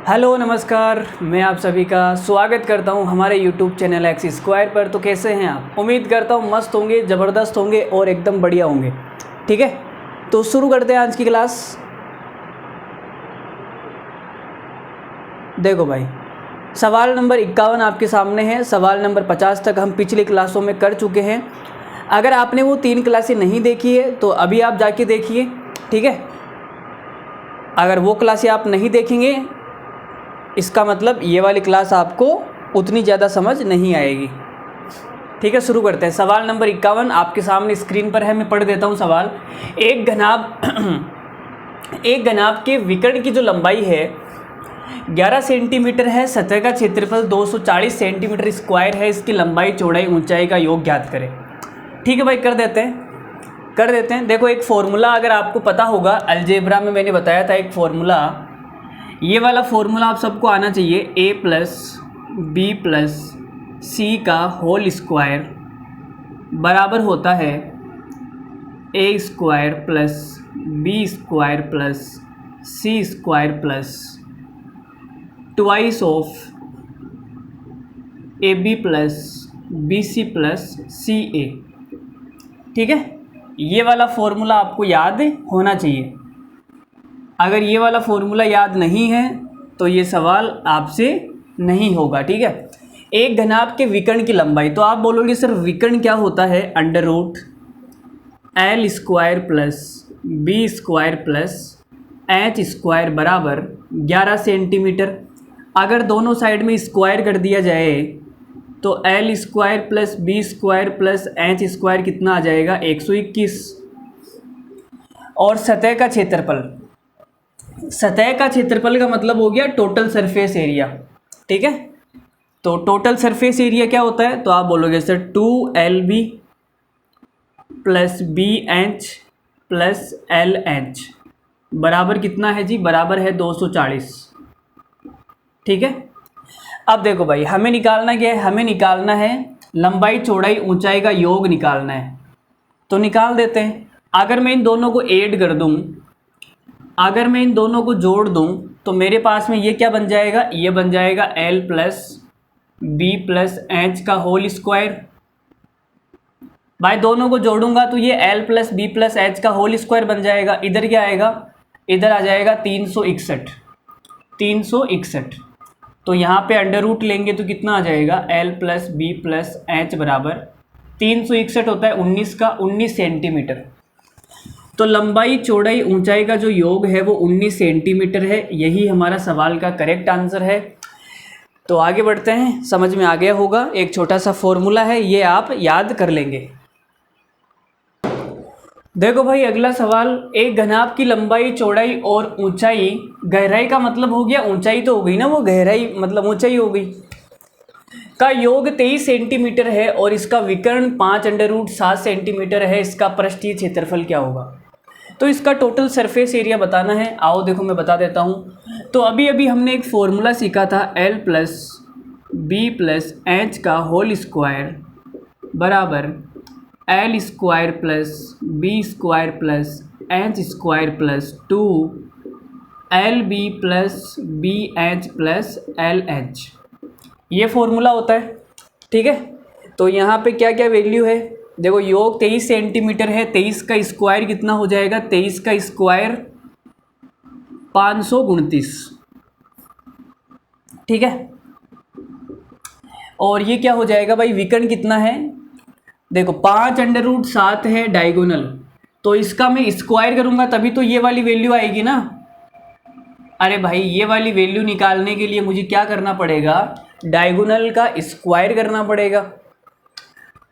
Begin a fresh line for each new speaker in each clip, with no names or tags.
Hello नमस्कार, मैं आप सभी का स्वागत करता हूं हमारे YouTube चैनल एक्स स्क्वायर पर। तो कैसे हैं आप? उम्मीद करता हूं मस्त होंगे, ज़बरदस्त होंगे और एकदम बढ़िया होंगे। ठीक है, तो शुरू करते हैं आज की क्लास। देखो भाई, सवाल नंबर 51 आपके सामने है। सवाल नंबर 50 तक हम पिछली क्लासों में कर चुके हैं। अगर आपने वो 3 क्लासें नहीं देखी है तो अभी आप जाके देखिए। ठीक है, अगर वो क्लासें आप नहीं देखेंगे इसका मतलब ये वाली क्लास आपको उतनी ज़्यादा समझ नहीं आएगी। ठीक है, शुरू करते हैं। सवाल नंबर 51 आपके सामने स्क्रीन पर है, मैं पढ़ देता हूँ सवाल। एक घनाभ के विकर्ण की जो लंबाई है 11 सेंटीमीटर है, सतह का क्षेत्रफल 240 सेंटीमीटर स्क्वायर है, इसकी लंबाई चौड़ाई ऊंचाई का योग ज्ञात करें। ठीक है भाई, कर देते हैं। देखो, एक फॉर्मूला अगर आपको पता होगा, अलजेब्रा में मैंने बताया था एक फॉर्मूला, ये वाला फॉर्मूला आप सबको आना चाहिए। a plus B plus c का होल स्क्वायर बराबर होता है a square plus B square plus c square plus twice of a b plus b c plus c a. ठीक है, ये वाला फॉर्मूला आपको याद होना चाहिए। अगर ये वाला फॉर्मूला याद नहीं है तो ये सवाल आपसे नहीं होगा। ठीक है, एक घनाभ के विकर्ण की लंबाई, तो आप बोलोगे सर विकर्ण क्या होता है? Under root L square plus B square plus H square बराबर 11 सेंटीमीटर। अगर दोनों साइड में स्क्वायर कर दिया जाए तो L square plus B square plus H square कितना आ जाएगा? 121। और सतह का क्षेत्रफल का मतलब हो गया टोटल सरफेस एरिया। ठीक है, तो टोटल सरफेस एरिया क्या होता है? तो आप बोलोगे sir 2LB plus BH plus LH बराबर कितना है जी? बराबर है 240। ठीक है, अब देखो भाई, हमें निकालना क्या है? हमें निकालना है लंबाई चौड़ाई ऊंचाई का योग निकालना है। तो निकाल देते हैं। अगर मैं इन दोनों को ऐड कर दूं, अगर मैं इन दोनों को जोड़ दूं तो मेरे पास में ये क्या बन जाएगा? ये बन जाएगा L plus B plus H का होल स्क्वायर। भाई दोनों को जोड़ूंगा तो ये L plus B plus H का होल स्क्वायर बन जाएगा। इधर क्या आएगा? इधर आ जाएगा 361। तो यहाँ पे अंडर रूट लेंगे तो कितना आ जाएगा? L plus B plus H बराबर 361 होता है 19 का 19 सेंटीमीटर। तो लंबाई चौड़ाई ऊंचाई का जो योग है वो 19 सेंटीमीटर है। यही हमारा सवाल का करेक्ट आंसर है। तो आगे बढ़ते हैं, समझ में आ गया होगा। एक छोटा सा फॉर्मूला है, ये आप याद कर लेंगे। देखो भाई, अगला सवाल, एक घनाभ की लंबाई चौड़ाई और ऊंचाई, गहराई का मतलब हो गया ऊंचाई तो हो गई ना, वो गहराई मतलब ऊंचाई हो गई, का योग 23 सेंटीमीटर है और इसका विकर्ण 5√7 सेंटीमीटर है। इसका पृष्ठीय क्षेत्रफल क्या होगा? तो इसका टोटल सरफेस एरिया बताना है। आओ देखो, मैं बता देता हूँ। तो अभी अभी हमने एक फॉर्मूला सीखा था, L plus B plus H का होल स्क्वायर बराबर L square plus B square plus H square plus 2LB plus BH plus LH, ये फॉर्मूला होता है। ठीक है, तो यहाँ पे क्या क्या वैल्यू है? देखो, योग 23 सेंटीमीटर है, 23 का स्क्वायर कितना हो जाएगा? 23 का स्क्वायर 529। ठीक है, और ये क्या हो जाएगा भाई? विकर्ण कितना है? देखो 5√7 है डायगोनल, तो इसका मैं स्क्वायर करूंगा तभी तो ये वाली वैल्यू आएगी ना। अरे भाई, ये वाली वैल्यू निकालने के लिए मुझे क्या करना पड़ेगा? डायगोनल का स्क्वायर करना पड़ेगा।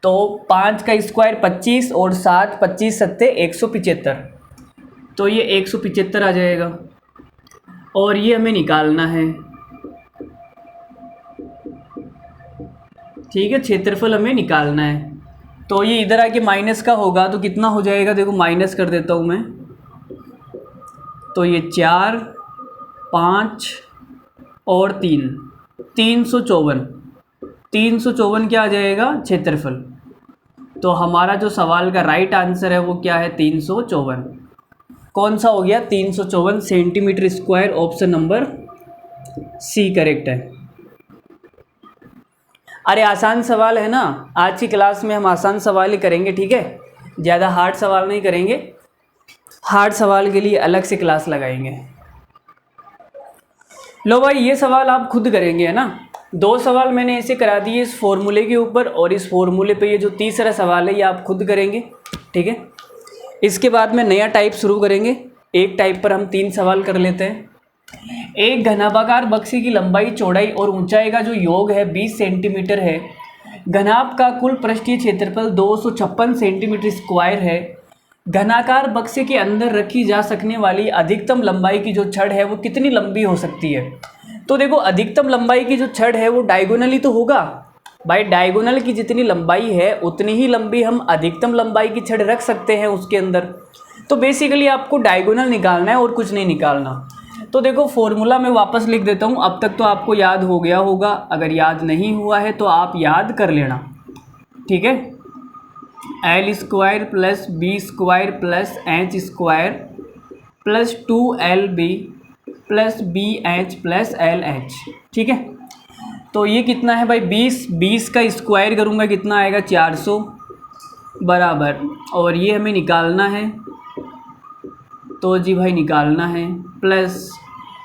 तो 5 का स्क्वायर 25 और 7 25 सत्ते 175, तो ये 175 आ जाएगा। और ये हमें निकालना है। ठीक है, क्षेत्रफल हमें निकालना है। तो ये इधर आके माइनस का होगा तो कितना हो जाएगा? देखो माइनस कर देता हूँ मैं, तो ये 4 5 और 3 354 क्या आ जाएगा? क्षेत्रफल। तो हमारा जो सवाल का राइट आंसर है वो क्या है? 354। कौन सा हो गया? 354 centimetre square, option number C correct है। अरे आसान सवाल है ना, आज की क्लास में हम आसान सवाल ही करेंगे, ठीक है, ज़्यादा हार्ड सवाल नहीं करेंगे, हार्ड सवाल के लिए अलग से क्लास लगाएंगे। लो भाई, ये सवाल आप खुद करेंगे, है ना। 2 सवाल मैंने ऐसे करा दिए इस फॉर्मूले के ऊपर, और इस फॉर्मूले पे ये जो तीसरा सवाल है ये आप खुद करेंगे, ठीक है। इसके बाद में नया टाइप शुरू करेंगे, एक टाइप पर हम 3 सवाल कर लेते हैं। एक घनाभागार बक्से की लंबाई, चौड़ाई और ऊंचाई का जो योग है 20 सेंटीमीटर है। घनाभ का कुल पृष्ठीय क्षेत्रफल 256 सेंटीमीटर स्क्वायर है। घनाकार बक्से के अंदर रखी जा सकने वाली अधिकतम लंबाई की जो छड़ है वो कितनी लंबी हो सकती है। तो देखो, अधिकतम लंबाई की जो छड़ है वो डायगोनली तो होगा भाई, डायगोनल की जितनी लंबाई है उतनी ही लंबी हम अधिकतम लंबाई की छड़ रख सकते हैं उसके अंदर। तो बेसिकली आपको डायगोनल निकालना है और कुछ नहीं निकालना। तो देखो, फॉर्मूला मैं वापस लिख देता हूँ, अब तक तो आपको याद हो गया होगा, अगर याद नहीं हुआ है तो आप याद कर लेना, ठीक है। L square plus B square plus H square plus 2LB plus BH plus LH, ठीक है। तो ये कितना है भाई, 20 का स्क्वायर करूँगा कितना आएगा, 400 बराबर, और ये हमें निकालना है, तो जी भाई निकालना है, प्लस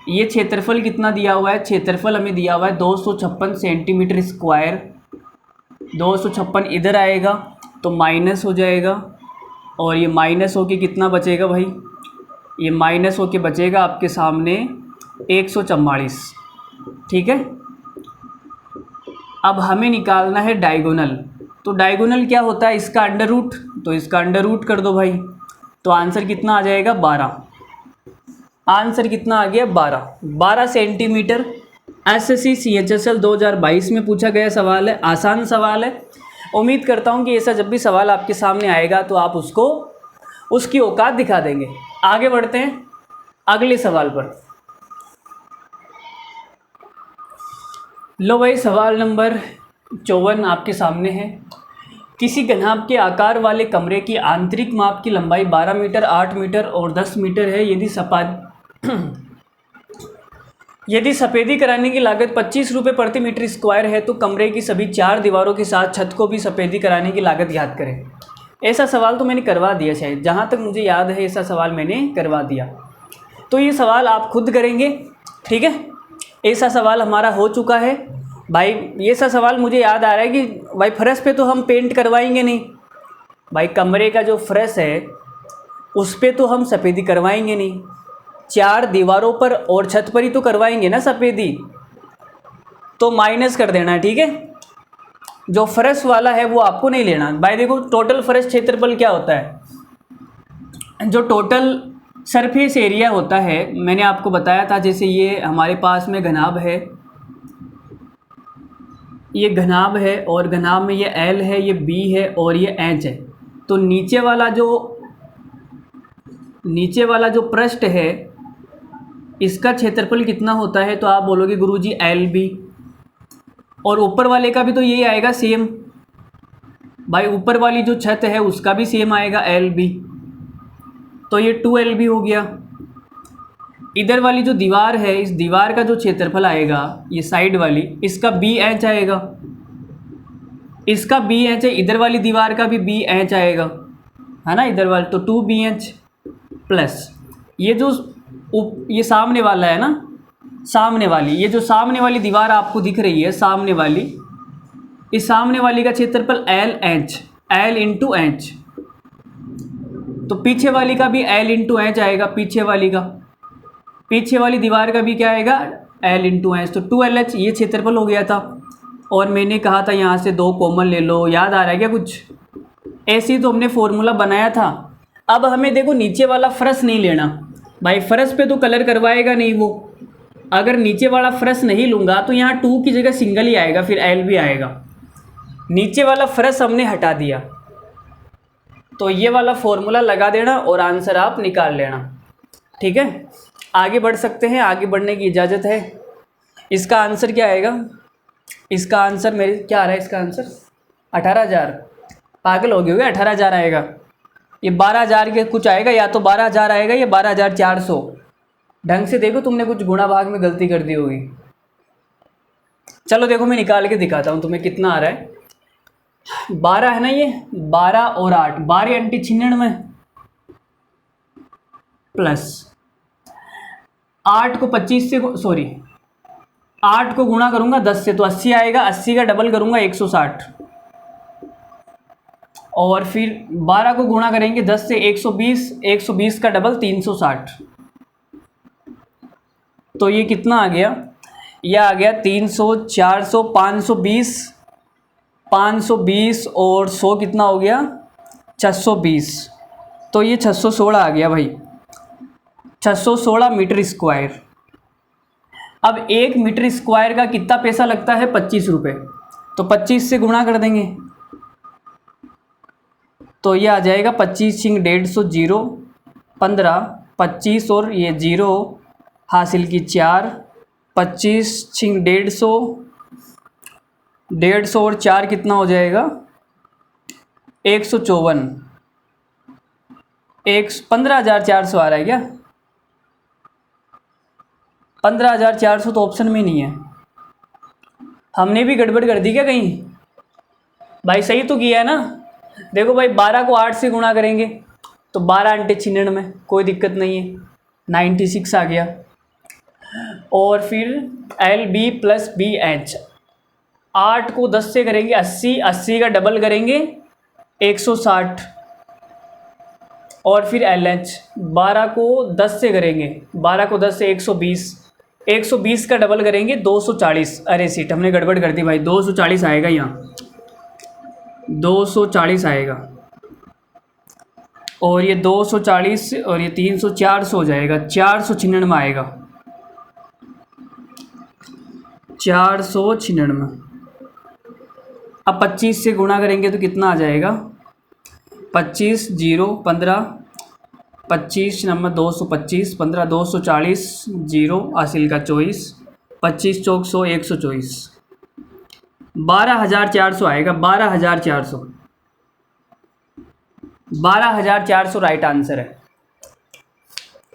ये क्षेत्रफल कितना दिया हुआ है, क्षेत्रफल हमें दिया हुआ है 256 सेंटीमीटर स्क्वायर। 256 इधर आएगा तो माइनस हो जाएगा, और ये माइनस होके कितना बचेगा भाई, ये माइनस होके बचेगा आपके सामने 144, ठीक है। अब हमें निकालना है डायगोनल। तो डायगोनल क्या होता है, इसका अंडर रूट, तो इसका अंडर रूट कर दो भाई, तो आंसर कितना आ जाएगा, 12। आंसर कितना आ गया, 12 सेंटीमीटर। SSC CHSL 2022 में पूछा गया सवाल है, आसान सवाल है। उम्मीद करता हूँ कि ऐसा जब भी सवाल आपके सामने आएगा तो आप उसको उसकी औकात दिखा देंगे। आगे बढ़ते हैं अगले सवाल पर। लो भाई, सवाल नंबर 54 आपके सामने है। किसी घनाभ के आकार वाले कमरे की आंतरिक माप की लंबाई 12 मीटर, 8 मीटर और 10 मीटर है। यदि सफ़ेदी कराने की लागत 25 रुपये प्रति मीटर स्क्वायर है तो कमरे की सभी 4 दीवारों के साथ छत को भी सफ़ेदी कराने की लागत याद करें। ऐसा सवाल तो मैंने करवा दिया, शायद जहाँ तक मुझे याद है ऐसा सवाल मैंने करवा दिया। तो ये सवाल आप खुद करेंगे, ठीक है। ऐसा सवाल हमारा हो चुका है भाई। ये सा सवाल मुझे याद आ रहा है कि भाई फर्श पे तो हम पेंट करवाएंगे नहीं भाई, कमरे का जो फर्श है उस पे तो हम सफ़ेदी करवाएंगे नहीं, 4 दीवारों पर और छत पर ही तो करवाएंगे ना सफ़ेदी। तो माइनस कर देना है, ठीक है। जो फर्श वाला है वो आपको नहीं लेना भाई। देखो, टोटल फर्श क्षेत्रफल क्या होता है, जो टोटल सरफेस एरिया होता है, मैंने आपको बताया था। जैसे ये हमारे पास में घनाभ है, ये घनाभ है, और घनाभ में ये L है, ये B है और ये H है। तो नीचे वाला जो पृष्ठ है इसका क्षेत्रफल कितना होता है, तो आप बोलोगे गुरुजी LB, और ऊपर वाले का भी तो यही आएगा सेम भाई। ऊपर वाली जो छत है उसका भी सेम आएगा LB, तो ये 2LB हो गया। इधर वाली जो दीवार है, इस दीवार का जो क्षेत्रफल आएगा, ये साइड वाली, इसका BH आएगा, इसका BH है। इधर वाली दीवार का भी BH आएगा, है ना, इधर वाली, तो 2BH प्लस ये सामने वाला है ना, सामने वाली, ये जो सामने वाली दीवार आपको दिख रही है सामने वाली, इस सामने वाली का क्षेत्रफल L इंटू H, तो पीछे वाली का भी L इंटू H आएगा, पीछे वाली दीवार का भी क्या आएगा, L इंटू H, तो 2LH ये क्षेत्रफल हो गया था। और मैंने कहा था यहाँ से 2 कॉमन ले लो, याद आ रहा है क्या कुछ, ऐसे ही तो हमने फॉर्मूला बनाया था। अब हमें देखो नीचे वाला फर्श नहीं लेना भाई, फर्श पे तो कलर करवाएगा नहीं वो। अगर नीचे वाला फर्श नहीं लूँगा तो यहाँ 2 की जगह सिंगल ही आएगा, फिर L भी आएगा। नीचे वाला फर्श हमने हटा दिया, तो ये वाला फॉर्मूला लगा देना और आंसर आप निकाल लेना, ठीक है। आगे बढ़ सकते हैं, आगे बढ़ने की इजाज़त है। इसका आंसर क्या आएगा, इसका आंसर मेरे क्या आ रहा है, इसका आंसर 18,000। पागल हो गए होगे, 18,000 आएगा। ये 12,000 के कुछ आएगा, या तो 12,000 आएगा या 12,400। ढंग से देखो, तुमने कुछ गुणा भाग में गलती कर दी होगी। चलो देखो मैं निकाल के दिखाता हूँ तुम्हें कितना आ रहा है। 12 है ना, ये 12 और 8, 12 अंटी 96 प्लस 8 को 25 से, सॉरी 8 को गुणा करूंगा 10 से तो 80 आएगा, 80 का डबल करूंगा 160, और फिर 12 को गुणा करेंगे 10 से 120, 120 का डबल 360। तो ये कितना आ गया, यह आ गया 300, 400, 520, 520 और 100 कितना हो गया 620। तो ये 616 आ गया भाई, 616 मीटर स्क्वायर। अब 1 मीटर स्क्वायर का कितना पैसा लगता है, 25 रुपये। तो 25 से गुणा कर देंगे तो ये आ जाएगा 25 छिंग 150 जीरो 15, 25 और ये जीरो हासिल की 4, 25 छिंग 150, 150 और 4 कितना हो जाएगा 154, 15,400 आ रहा है क्या, 15,400 तो ऑप्शन में नहीं है। हमने भी गड़बड़ कर दी क्या कहीं भाई, सही तो किया है ना। देखो भाई 12 को 8 से गुणा करेंगे तो 12 अंटे 96, कोई दिक्कत नहीं है, 96 आ गया। और फिर L B plus B H, 8 को 10 से करेंगे 80, 80 का डबल करेंगे 160, और फिर एल एच 12 को 10 से करेंगे, 12 को 10 से 120, 120 का डबल करेंगे 240। अरे सीट हमने गड़बड़ कर दी भाई, 240 आएगा यहाँ, 240 आएगा, और ये 240 और ये 300, 400 हो जाएगा, 496 आएगा, 496। अब 25 से गुणा करेंगे तो कितना आ जाएगा, 25 जीरो 15, 25 नंबर 225, 15 240 जीरो हासिल का 24, 25 चौक 100, 124, 12,400 आएगा, 12,400, 12,400 राइट आंसर है।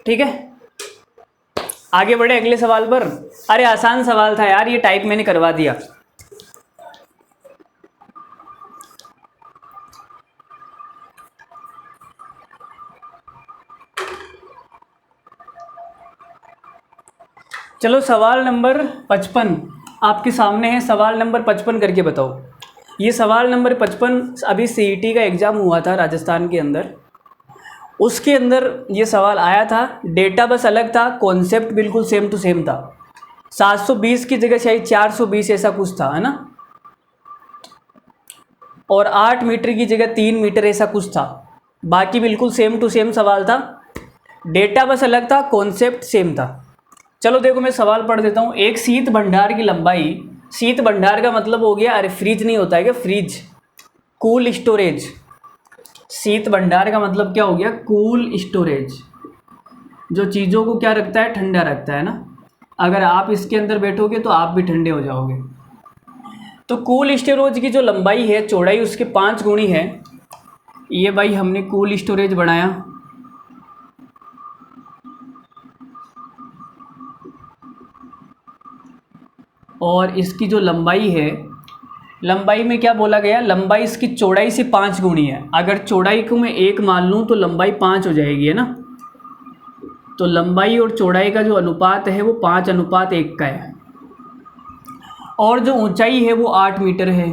ठीक है, आगे बढ़े अगले सवाल पर। अरे आसान सवाल था यार, ये टाइप मैंने करवा दिया। चलो सवाल नंबर 55 आपके सामने है, सवाल नंबर 55 करके बताओ। ये सवाल नंबर 55 अभी सीईटी का एग्ज़ाम हुआ था राजस्थान के अंदर, उसके अंदर ये सवाल आया था। डेटा बस अलग था, कॉन्सेप्ट बिल्कुल सेम टू सेम था। 720 की जगह शायद 420 ऐसा कुछ था, है ना, और 8 मीटर की जगह 3 मीटर ऐसा कुछ था। बाकी बिल्कुल सेम टू सेम सवाल था, डेटा बस अलग था, कॉन्सेप्ट सेम था। चलो देखो मैं सवाल पढ़ देता हूँ। एक शीत भंडार की लंबाई, शीत भंडार का मतलब हो गया, अरे फ्रिज नहीं होता है क्या, फ्रिज, कूल स्टोरेज। शीत भंडार का मतलब क्या हो गया, कूल स्टोरेज, जो चीज़ों को क्या रखता है, ठंडा रखता है ना। अगर आप इसके अंदर बैठोगे तो आप भी ठंडे हो जाओगे। तो कूल स्टोरेज की जो लंबाई है, चौड़ाई उसके 5 गुणी है। ये भाई हमने कूल स्टोरेज बनाया, और इसकी जो लंबाई है, लंबाई में क्या बोला गया, लंबाई इसकी चौड़ाई से 5 गुणी है। अगर चौड़ाई को मैं 1 मान लूँ तो लंबाई 5 हो जाएगी, है ना। तो लंबाई और चौड़ाई का जो अनुपात है वो 5:1 का है, और जो ऊंचाई है वो 8 मीटर है।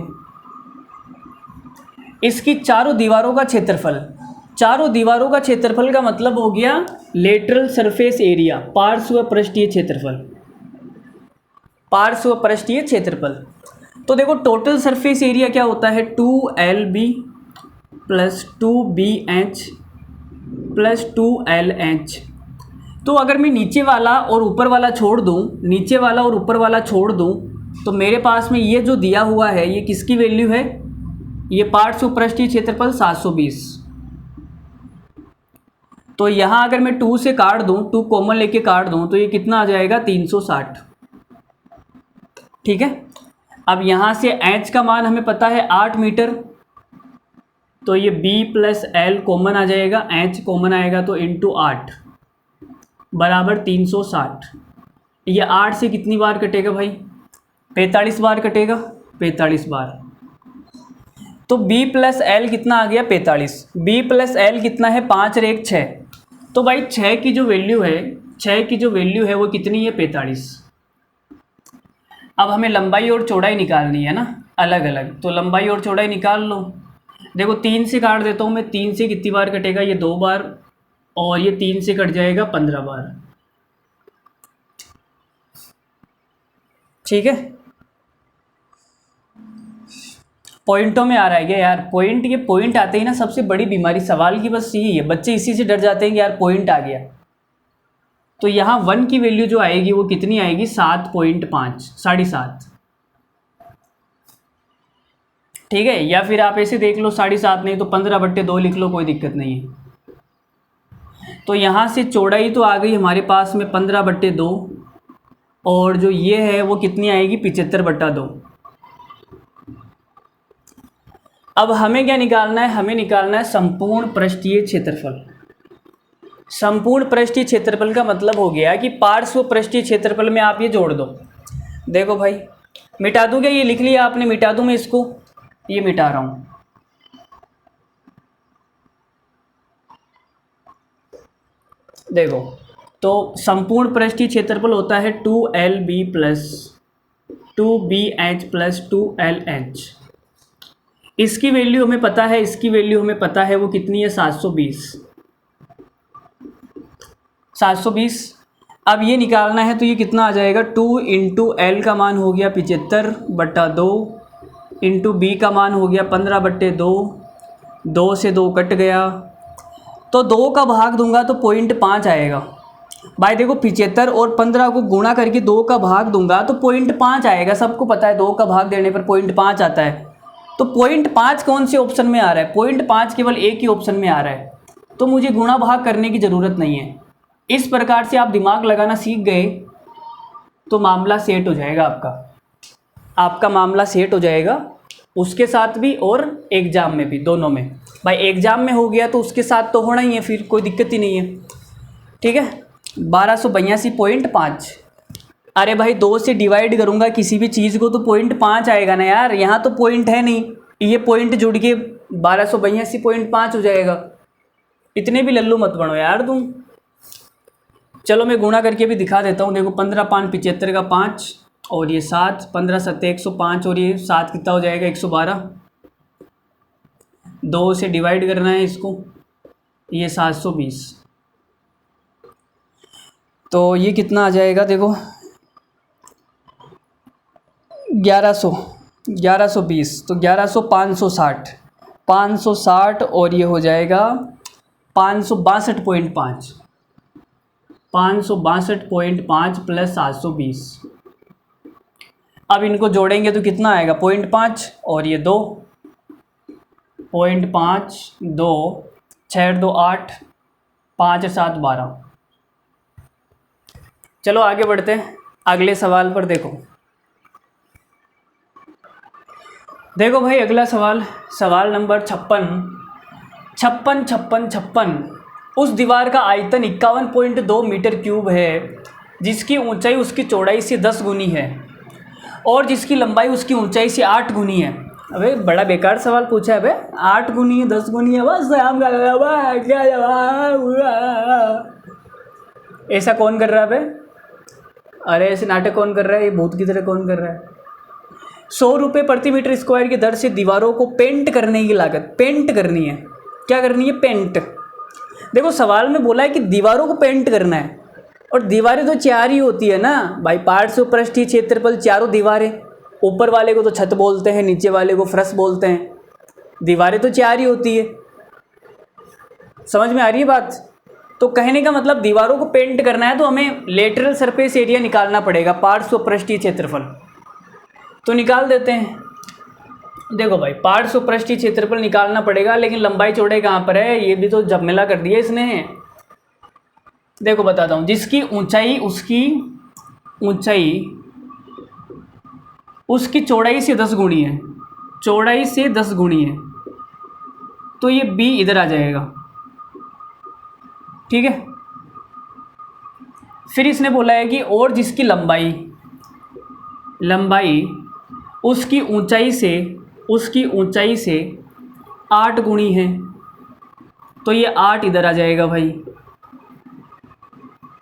इसकी चारों दीवारों का क्षेत्रफल, चारों दीवारों का क्षेत्रफल का मतलब हो गया लेटरल सरफेस एरिया, पार्श्व पृष्ठीय क्षेत्रफल, पार्श्व पृष्ठीय क्षेत्रफल। तो देखो टोटल सरफेस एरिया क्या होता है, 2LB plus 2BH plus 2LH। तो अगर मैं नीचे वाला और ऊपर वाला छोड़ दूँ, नीचे वाला और ऊपर वाला छोड़ दूँ, तो मेरे पास में ये जो दिया हुआ है ये किसकी वैल्यू है, ये पार्श्व पृष्ठीय क्षेत्रफल 720। तो यहाँ अगर मैं 2 से काट दूँ, 2 कॉमन लेके काट दूँ, तो ये कितना आ जाएगा 360। ठीक है, अब यहाँ से H का मान हमें पता है 8 मीटर, तो ये B प्लस L कॉमन आ जाएगा, H कॉमन आएगा तो इंटू 8 बराबर 360। ये 8 से कितनी बार कटेगा भाई, 45 बार कटेगा, 45 बार। तो b प्लस एल कितना आ गया 45। b प्लस एल कितना है 5 और 1 6। तो भाई 6 की जो वैल्यू है, 6 की जो वैल्यू है वो कितनी है 45। अब हमें लंबाई और चौड़ाई निकालनी है ना अलग अलग, तो लंबाई और चौड़ाई निकाल लो। देखो 3 से काट देता हूँ मैं, 3 से कितनी बार कटेगा, ये 2 बार, और ये 3 से कट जाएगा 15 बार। ठीक है, पॉइंटों में आ रहा है क्या यार? पॉइंट, ये पॉइंट आते ही ना सबसे बड़ी बीमारी सवाल की बस यही है, बच्चे इसी से डर जाते हैं कि यार पॉइंट आ गया। तो यहाँ 1 की वैल्यू जो आएगी वो कितनी आएगी 7.5, 7.5। ठीक है, या फिर आप ऐसे देख लो 7.5 नहीं तो 15/2 लिख लो, कोई दिक्कत नहीं है। तो यहाँ से चौड़ाई तो आ गई हमारे पास में 15/2, और जो ये है वो कितनी आएगी 75/2। अब हमें क्या निकालना है, हमें निकालना है संपूर्ण पृष्ठीय क्षेत्रफल। संपूर्ण पृष्ठीय क्षेत्रफल का मतलब हो गया कि पार्श्व पृष्ठीय क्षेत्रफल में आप ये जोड़ दो। देखो भाई, मिटा दूं क्या, ये लिख लिया आपने, मिटा दूं मैं इसको, ये मिटा रहा हूं। देखो, तो संपूर्ण पृष्ठीय क्षेत्रफल होता है 2LB plus 2BH plus 2LH। इसकी वैल्यू हमें पता है, इसकी वैल्यू हमें पता है, वो कितनी है 720। 720। अब ये निकालना है तो ये कितना आ जाएगा, 2 × L का मान हो गया 75/2, इंटू B का मान हो गया 15/2, 2 से 2 कट गया, तो 2 का भाग दूंगा तो 0.5 आएगा। भाई देखो 75 और 15 को गुणा करके 2 का भाग दूंगा तो 0.5 आएगा, सबको पता है 2 का भाग देने पर 0.5 आता है। तो 0.5 कौन से ऑप्शन में आ रहा है, 0.5 केवल एक ही ऑप्शन में आ रहा है, तो मुझे गुणा भाग करने की ज़रूरत नहीं है। इस प्रकार से आप दिमाग लगाना सीख गए तो मामला सेट हो जाएगा, आपका मामला सेट हो जाएगा, उसके साथ भी और एग्ज़ाम में भी, दोनों में। भाई एग्ज़ाम में हो गया तो उसके साथ तो होना ही है, फिर कोई दिक्कत ही नहीं है। ठीक है, 1282.5। अरे भाई 2 से डिवाइड करूँगा किसी भी चीज़ को तो 0.5 आएगा ना यार, यहाँ तो पॉइंट है नहीं, ये पॉइंट जुड़ के 1282.5 हो जाएगा। इतने भी लल्लू मत बनो यार तुम। चलो मैं गुणा करके भी दिखा देता हूँ। देखो 15 5 75 का 5, और ये 7, 15 7 105, और ये 7 कितना हो जाएगा 112। 2 से डिवाइड करना है इसको, ये 720। तो ये कितना आ जाएगा, देखो 1120, तो 1100 560, 560, और ये हो जाएगा 562.5, 562.5 प्लस 720। अब इनको जोड़ेंगे तो कितना आएगा 0.5, और ये 2, 0.5, 2, 6 2 8, 5 7 12। चलो आगे बढ़ते हैं अगले सवाल पर। देखो भाई अगला सवाल, सवाल नंबर 56। उस दीवार का आयतन 51.2 मीटर क्यूब है, जिसकी ऊंचाई उसकी चौड़ाई से 10 गुनी है, और जिसकी लंबाई उसकी ऊंचाई से 8 गुनी है। अबे बड़ा बेकार सवाल पूछा है बे, 8 गुनी है 10 गुनी है, बस शाम का क्या जवाब। ऐसा कौन कर रहा है बे? अरे ऐसे नाटक कौन कर रहा है, ये भूत की तरह कौन कर रहा है? 100 रुपये प्रति मीटर स्क्वायर की दर से दीवारों को पेंट करने की लागत, पेंट करनी है, क्या करनी है, पेंट। देखो सवाल में बोला है कि दीवारों को पेंट करना है, और दीवारें तो 4 ही होती है ना भाई, पार्श्व पृष्ठीय क्षेत्रफल चारों दीवारें, ऊपर वाले को तो छत बोलते हैं, नीचे वाले को फर्श बोलते हैं, दीवारें तो 4 ही होती है। समझ में आ रही है बात? तो कहने का मतलब दीवारों को पेंट करना है तो हमें लेटरल सरफेस एरिया निकालना पड़ेगा, पार्श्व पृष्ठीय क्षेत्रफल। तो निकाल देते हैं। देखो भाई पार्श्व पृष्ठीय क्षेत्रफल निकालना पड़ेगा, लेकिन लंबाई चौड़ाई कहाँ पर है, ये भी तो झमेला कर दिया इसने। देखो बताता हूँ, जिसकी ऊंचाई उसकी चौड़ाई से 10 गुणी है, चौड़ाई से 10 गुणी है, तो ये b इधर आ जाएगा। ठीक है, फिर इसने बोला है कि और जिसकी लंबाई लंबाई उसकी ऊंचाई से 8 गुणी है, तो ये 8 इधर आ जाएगा भाई,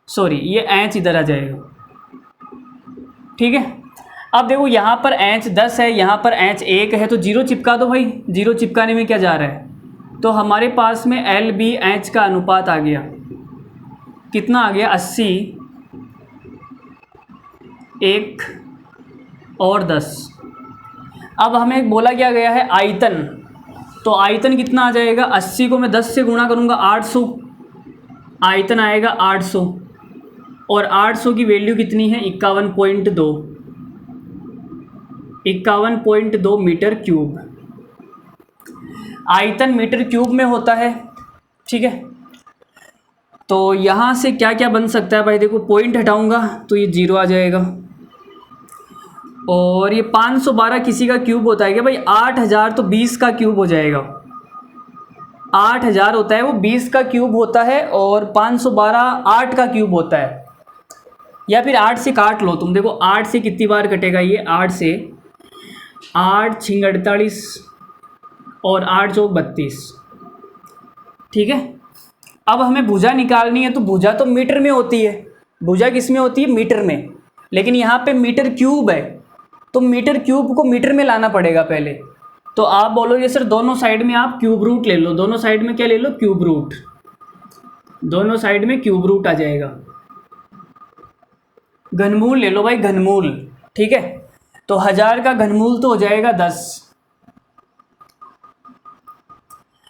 सॉरी ये एच इधर आ जाएगा। ठीक है, अब देखो यहाँ पर एच 10 है, यहाँ पर एच 1 है, तो 0 चिपका दो भाई। 0 चिपकाने में क्या जा रहा है, तो हमारे पास में एल बी एच का अनुपात आ गया, कितना आ गया 80 1 और 10। अब हमें बोला क्या गया है आयतन, तो आयतन कितना आ जाएगा, 80 को मैं 10 से गुणा करूँगा 800, आयतन आएगा 800, और 800 की वैल्यू कितनी है 51.2 मीटर क्यूब। आयतन मीटर क्यूब में होता है। ठीक है, तो यहाँ से क्या क्या बन सकता है भाई, देखो पॉइंट हटाऊंगा तो ये 0 आ जाएगा, और ये 512 किसी का क्यूब होता है क्या भाई, 8000 तो 20 का क्यूब हो जाएगा। 8000 होता है वो 20 का क्यूब होता है, और 512 8 का क्यूब होता है, या फिर 8 से काट लो तुम। देखो 8 से कितनी बार कटेगा ये, 8 से 8 6 48 और 8 चौक 32। ठीक है, अब हमें भुजा निकालनी है, तो भुजा तो मीटर में होती है, भुजा किस में होती है, मीटर में, लेकिन यहाँ पे मीटर क्यूब है, तो मीटर क्यूब को मीटर में लाना पड़ेगा पहले। तो आप बोलोगे सर दोनों साइड में आप क्यूब रूट ले लो, दोनों साइड में क्या ले लो, क्यूब रूट, दोनों साइड में क्यूब रूट आ जाएगा। घनमूल ले लो भाई, घनमूल। ठीक है, तो 1000 का घनमूल तो हो जाएगा 10,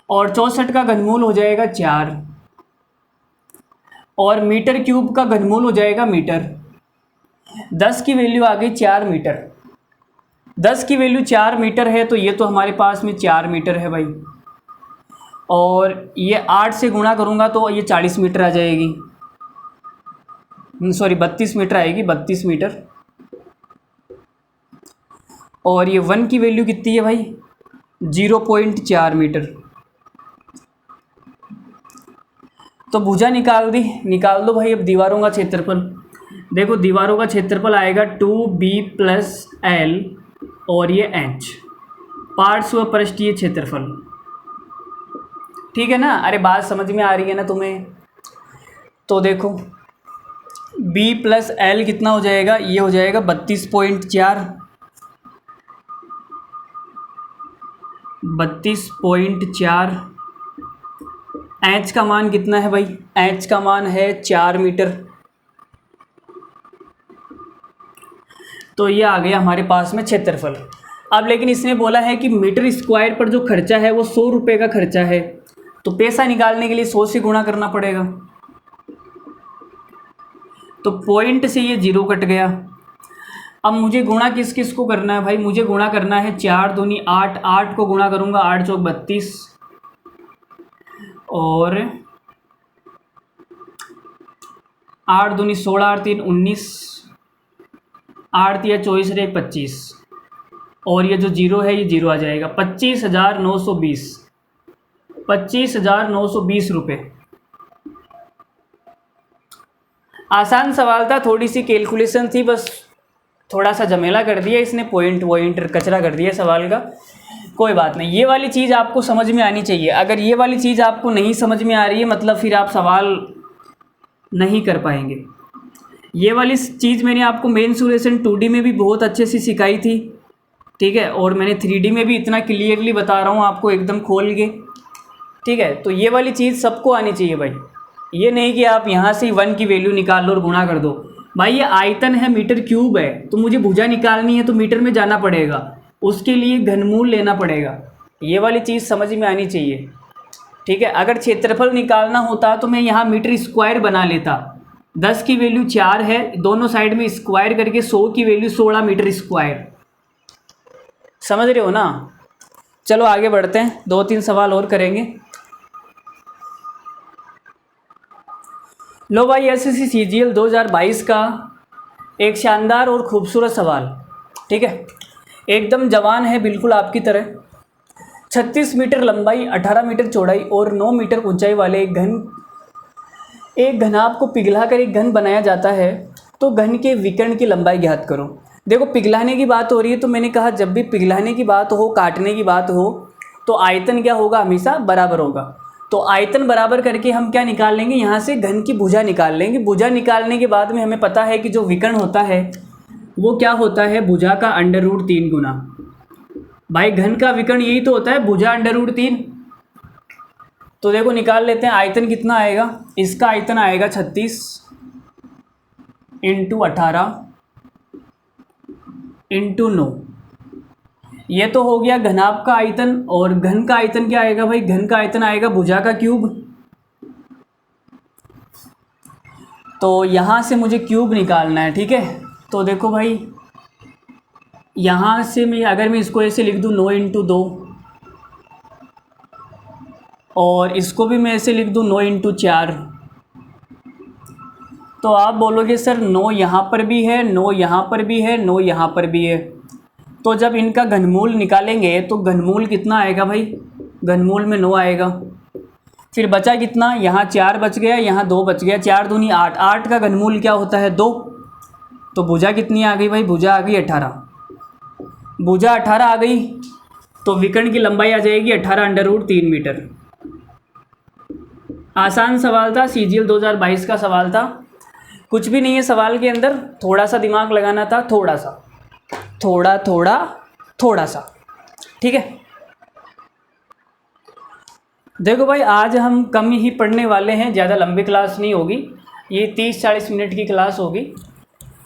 और 64 का घनमूल हो जाएगा 4, और मीटर क्यूब का घनमूल हो जाएगा मीटर। 10 की वैल्यू आ गई 4 मीटर, 10 की वैल्यू 4 मीटर है, तो ये तो हमारे पास में 4 मीटर है भाई, और ये 8 से गुणा करूँगा तो ये 40 मीटर आ जाएगी, सॉरी 32 मीटर आएगी, 32 मीटर। और ये 1 की वैल्यू कितनी है भाई, 0.4 मीटर। तो भुजा निकाल दो भाई। अब दीवारों का क्षेत्रफल देखो, दीवारों का क्षेत्रफल आएगा 2b + l और ये h, पार्श्व पृष्ठीय क्षेत्रफल। ठीक है ना, अरे बात समझ में आ रही है ना तुम्हें। तो देखो b + l कितना हो जाएगा, ये हो जाएगा 32.4, 32.4। h का मान कितना है भाई, h का मान है 4 मीटर। तो ये आ गया हमारे पास में क्षेत्रफल। अब लेकिन इसने बोला है कि मीटर स्क्वायर पर जो खर्चा है वो 100 रुपये का खर्चा है, तो पैसा निकालने के लिए 100 से गुणा करना पड़ेगा। तो पॉइंट से ये 0 कट गया। अब मुझे गुणा किस किस को करना है भाई, मुझे गुणा करना है 4 दूनी 8, 8 को गुणा करूँगा 8 चौक 32, और 8 दूनी 16, 8 3 19, 8 या 24 रे 25, और ये जो 0 है ये 0 आ जाएगा। 25,920, 25,920 रुपये। आसान सवाल था, थोड़ी सी कैलकुलेशन थी, बस थोड़ा सा झमेला कर दिया इसने, पॉइंट वॉइंट कचरा कर दिया सवाल का। कोई बात नहीं, ये वाली चीज़ आपको समझ में आनी चाहिए। अगर ये वाली चीज़ आपको नहीं समझ में आ रही है, मतलब फिर आप सवाल नहीं कर पाएंगे। ये वाली चीज़ मैंने आपको मेंसुरेशन 2D में भी बहुत अच्छे से सिखाई थी। ठीक है, और मैंने 3D में भी इतना क्लियरली बता रहा हूँ आपको एकदम खोल के। ठीक है, तो ये वाली चीज़ सबको आनी चाहिए भाई। ये नहीं कि आप यहाँ से 1 की वैल्यू निकाल लो और गुणा कर दो। भाई ये आयतन है, मीटर क्यूब है, तो मुझे भुजा निकालनी है तो मीटर में जाना पड़ेगा, उसके लिए घनमूल लेना पड़ेगा। ये वाली चीज़ समझ में आनी चाहिए। ठीक है, अगर क्षेत्रफल निकालना होता तो मैं यहाँ मीटर स्क्वायर बना लेता। 10 की वैल्यू 4 है, दोनों साइड में स्क्वायर करके 100 की वैल्यू 16 मीटर स्क्वायर। समझ रहे हो ना। चलो आगे बढ़ते हैं, 2-3 सवाल और करेंगे। लो भाई, एसएससी सीजीएल 2022 का एक शानदार और खूबसूरत सवाल। ठीक है, एकदम जवान है बिल्कुल आपकी तरह। 36 मीटर लंबाई, 18 मीटर चौड़ाई और 9 मीटर ऊंचाई वाले एक घनाभ को पिघलाकर एक घन बनाया जाता है, तो घन के विकर्ण की लंबाई ज्ञात करो। देखो पिघलाने की बात हो रही है, तो मैंने कहा जब भी पिघलाने की बात हो, काटने की बात हो, तो आयतन क्या होगा, हमेशा बराबर होगा। तो आयतन बराबर करके हम क्या निकाल लेंगे, यहाँ से घन की भुजा निकाल लेंगे। भुजा निकालने के बाद में हमें पता है कि जो विकर्ण होता है वो क्या होता है, भुजा का √3 गुना। भाई घन का विकर्ण यही तो होता है, भुजा √3। तो देखो निकाल लेते हैं, आयतन कितना आएगा, इसका आयतन आएगा 36 × 18 × 9। ये तो हो गया घनाभ का आयतन। और घन का आयतन क्या आएगा भाई, घन का आयतन आएगा भुजा का क्यूब। तो यहाँ से मुझे क्यूब निकालना है, ठीक है। तो देखो भाई यहाँ से मैं अगर मैं इसको ऐसे लिख दूँ 9 × 2, और इसको भी मैं ऐसे लिख दूँ 9 × 4, तो आप बोलोगे सर 9 यहाँ पर भी है, 9 यहाँ पर भी है, 9 यहाँ पर भी है। तो जब इनका घनमूल निकालेंगे तो घनमूल कितना आएगा भाई, घनमूल में 9 आएगा। फिर बचा कितना, यहाँ 4 बच गया, यहाँ 2 बच गया, 4 दूनी 8, 8 का घनमूल क्या होता है 2। तो भुजा कितनी आ गई भाई, भुजा आ गई 18। भुजा 18 आ गई तो विकर्ण की लंबाई आ जाएगी 18 √3 मीटर। आसान सवाल था, CGL 2022 का सवाल था। कुछ भी नहीं है सवाल के अंदर, थोड़ा सा दिमाग लगाना था, थोड़ा सा, थोड़ा सा, ठीक है। देखो भाई आज हम कम ही पढ़ने वाले हैं, ज़्यादा लंबी क्लास नहीं होगी, ये 30-40 मिनट की क्लास होगी,